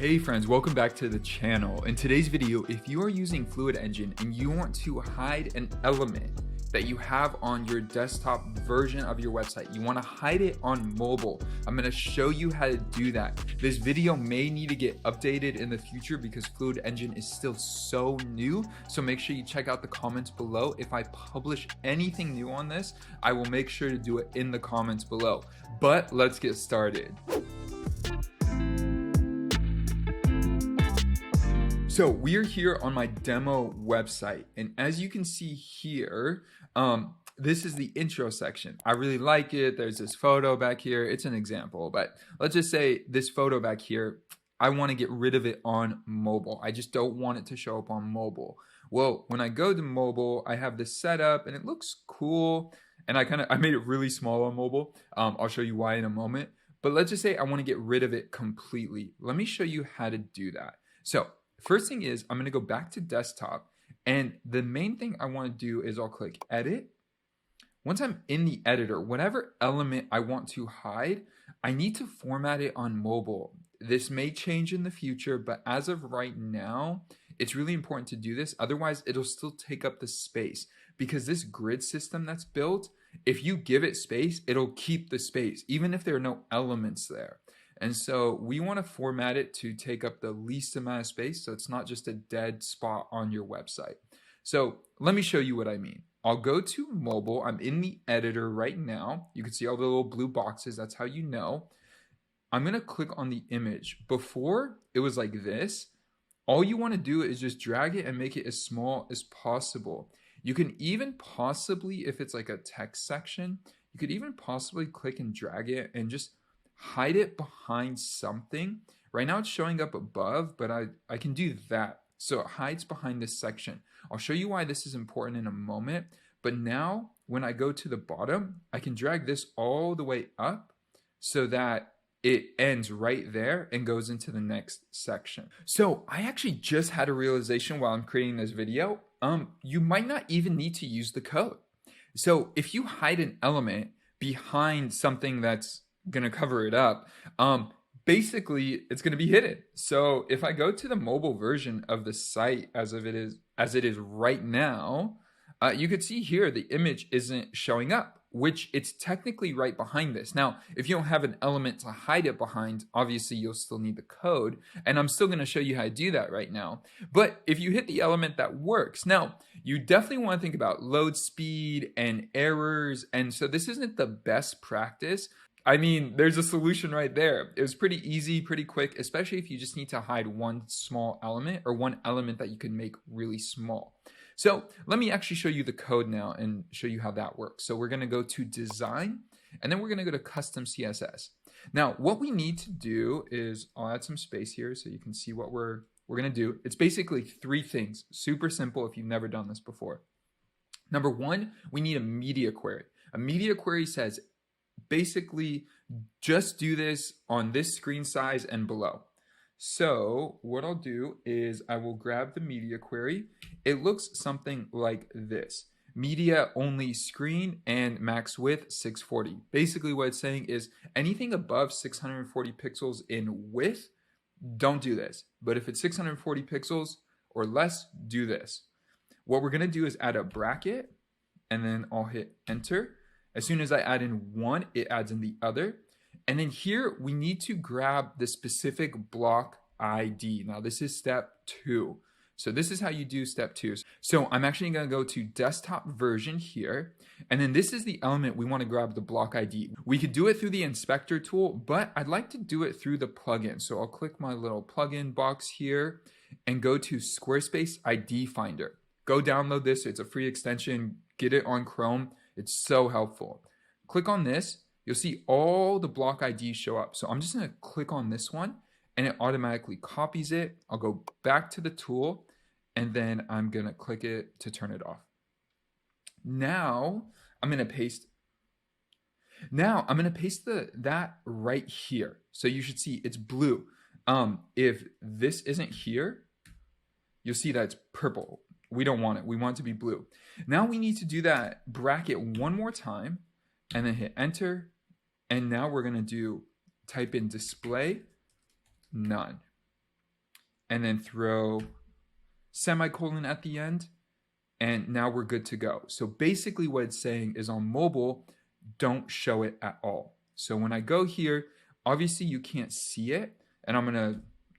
Hey friends, welcome back to the channel. In today's video, if you are using Fluid Engine and you want to hide an element that you have on your desktop version of your website, you want to hide it on mobile, I'm going to show you how to do that. This video may need to get updated in the future because Fluid Engine is still so new, so make sure you check out the comments below. If I publish anything new on this, I will make sure to do it in the comments below. But let's get started. So we're here on my demo website, and as you can see here, this is the intro section. I really like it. There's this photo back here. It's an example, but let's just say this photo back here, I want to get rid of it on mobile. I just don't want it to show up on mobile. Well, when I go to mobile, I have this set up and it looks cool, and I made it really small on mobile. I'll show you why in a moment, but let's just say I want to get rid of it completely. Let me show you how to do that. So first thing is I'm going to go back to desktop, and the main thing I want to do is I'll click edit. Once I'm in the editor, whatever element I want to hide, I need to format it on mobile. This may change in the future, but as of right now, it's really important to do this. Otherwise, it'll still take up the space, because this grid system that's built, if you give it space, it'll keep the space, even if there are no elements there. And so we want to format it to take up the least amount of space, so it's not just a dead spot on your website. So let me show you what I mean. I'll go to mobile. I'm in the editor right now. You can see all the little blue boxes. That's how you know. I'm going to click on the image. Before, it was like this. All you want to do is just drag it and make it as small as possible. You can even possibly, if it's like a text section, you could even possibly click and drag it and just hide it behind something. Right now it's showing up above, but I can do that. So it hides behind this section. I'll show you why this is important in a moment. But now when I go to the bottom, I can drag this all the way up so that it ends right there and goes into the next section. So I actually just had a realization while I'm creating this video. You might not even need to use the code. So if you hide an element behind something that's gonna cover it up, basically it's gonna be hidden. So if I go to the mobile version of the site as it is right now, you could see here the image isn't showing up, which it's technically right behind this. Now, if you don't have an element to hide it behind, obviously you'll still need the code, and I'm still gonna show you how to do that right now. But if you hit the element that works, now you definitely wanna think about load speed and errors, and so this isn't the best practice. I mean, there's a solution right there. It was pretty easy, pretty quick, especially if you just need to hide one small element or one element that you can make really small. So let me actually show you the code now and show you how that works. So we're going to go to design, and then we're going to go to custom CSS. Now, what we need to do is, I'll add some space here so you can see what we're going to do. It's basically three things. Super simple if you've never done this before. Number one, we need a media query. A media query says, basically, just do this on this screen size and below. So what I'll do is I will grab the media query. It looks something like this. Media only screen and max width 640. Basically what it's saying is anything above 640 pixels in width, don't do this. But if it's 640 pixels or less, do this. What we're gonna do is add a bracket, and then I'll hit enter. As soon as I add in one, it adds in the other. And then here, we need to grab the specific block ID. Now, this is step 2. So this is how you do step 2. So I'm actually going to go to desktop version here. And then this is the element we want to grab the block ID. We could do it through the inspector tool, but I'd like to do it through the plugin. So I'll click my little plugin box here and go to Squarespace ID Finder. Go download this. It's a free extension. Get it on Chrome. It's so helpful. Click on this. You'll see all the block IDs show up. So I'm just going to click on this one, and it automatically copies it. I'll go back to the tool, and then I'm going to click it to turn it off. Now I'm going to paste. That right here. So you should see it's blue. If this isn't here, you'll see that it's purple. We don't want it. We want it to be blue. Now we need to do that bracket one more time, and then hit enter. And now we're going to type in display none. and then throw semicolon at the end, and now we're good to go. So basically what it's saying is on mobile, don't show it at all. So when I go here, obviously you can't see it, and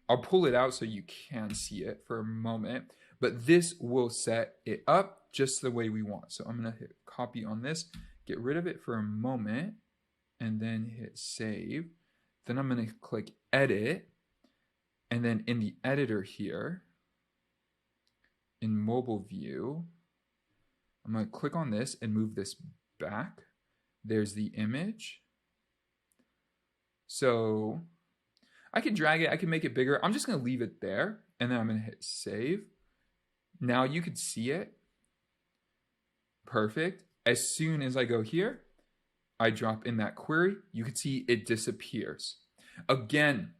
I'll pull it out so you can see it for a moment, but this will set it up just the way we want. So I'm gonna hit copy on this, get rid of it for a moment, and then hit save. Then I'm gonna click edit, and then in the editor here, in mobile view, I'm gonna click on this and move this back. There's the image. So I can drag it, I can make it bigger. I'm just gonna leave it there, and then I'm gonna hit save. Now you could see it. Perfect. As soon as I go here, I drop in that query, you can see it disappears. Again,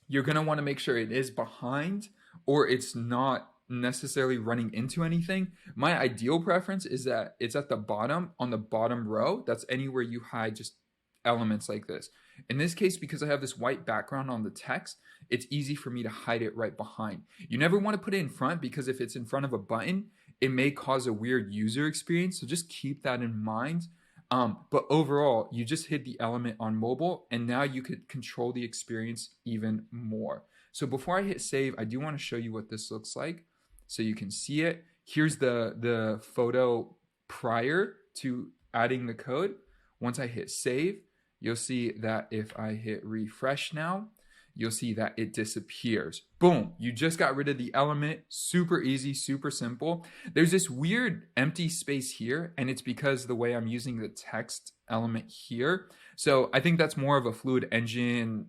you're gonna wanna make sure it is behind or it's not necessarily running into anything. My ideal preference is that it's at the bottom, on the bottom row. That's anywhere you hide just elements like this. In this case, because I have this white background on the text, it's easy for me to hide it right behind. You never want to put it in front, because if it's in front of a button, it may cause a weird user experience. So just keep that in mind. But overall, you just hid the element on mobile, and now you could control the experience even more. So before I hit save, I do want to show you what this looks like so you can see it. Here's the photo prior to adding the code. Once I hit save, you'll see that if I hit refresh now, you'll see that it disappears. Boom, you just got rid of the element. Super easy, super simple. There's this weird empty space here, and it's because the way I'm using the text element here. So I think that's more of a Fluid Engine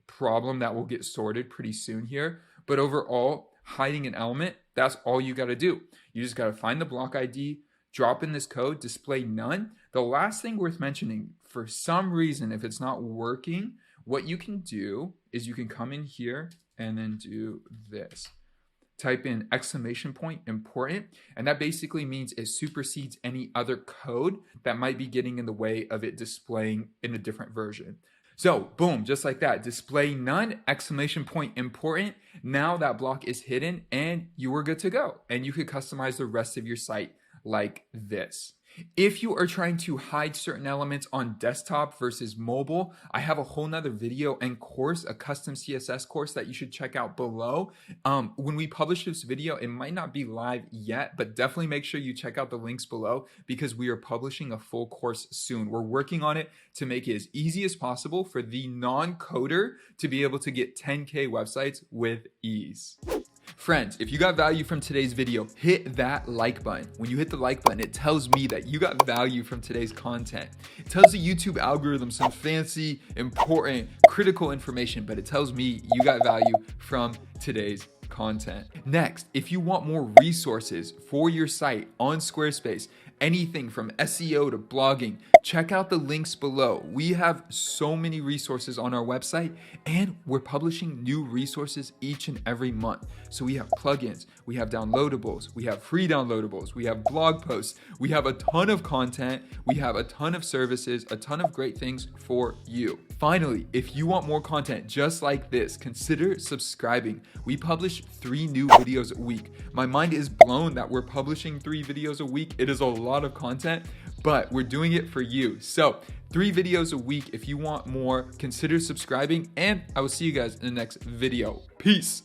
problem that will get sorted pretty soon here. But overall, hiding an element, that's all you gotta do. You just gotta find the block ID, drop in this code, display none. The last thing worth mentioning, for some reason, if it's not working, what you can do is you can come in here and then do this. Type in exclamation point important, and that basically means it supersedes any other code that might be getting in the way of it displaying in a different version. So boom, just like that, display none, exclamation point important. Now that block is hidden and you are good to go. And you could customize the rest of your site like this. If you are trying to hide certain elements on desktop versus mobile, I have a whole nother video and course, a custom CSS course that you should check out below. When we publish this video, it might not be live yet, but definitely make sure you check out the links below because we are publishing a full course soon. We're working on it to make it as easy as possible for the non-coder to be able to get 10K websites with ease. Friends, if you got value from today's video, hit that like button. When you hit the like button, it tells me that you got value from today's content. It tells the YouTube algorithm some fancy, important, critical information, but it tells me you got value from today's content. Next, if you want more resources for your site on Squarespace, anything from SEO to blogging, check out the links below. We have so many resources on our website, and we're publishing new resources each and every month. So we have plugins, we have downloadables, we have free downloadables, we have blog posts, we have a ton of content, we have a ton of services, a ton of great things for you. Finally, if you want more content just like this, consider subscribing. We publish 3 new videos a week. My mind is blown that we're publishing 3 videos a week. It is a lot of content, but we're doing it for you. So 3 videos a week. If you want more, consider subscribing, and I will see you guys in the next video. Peace.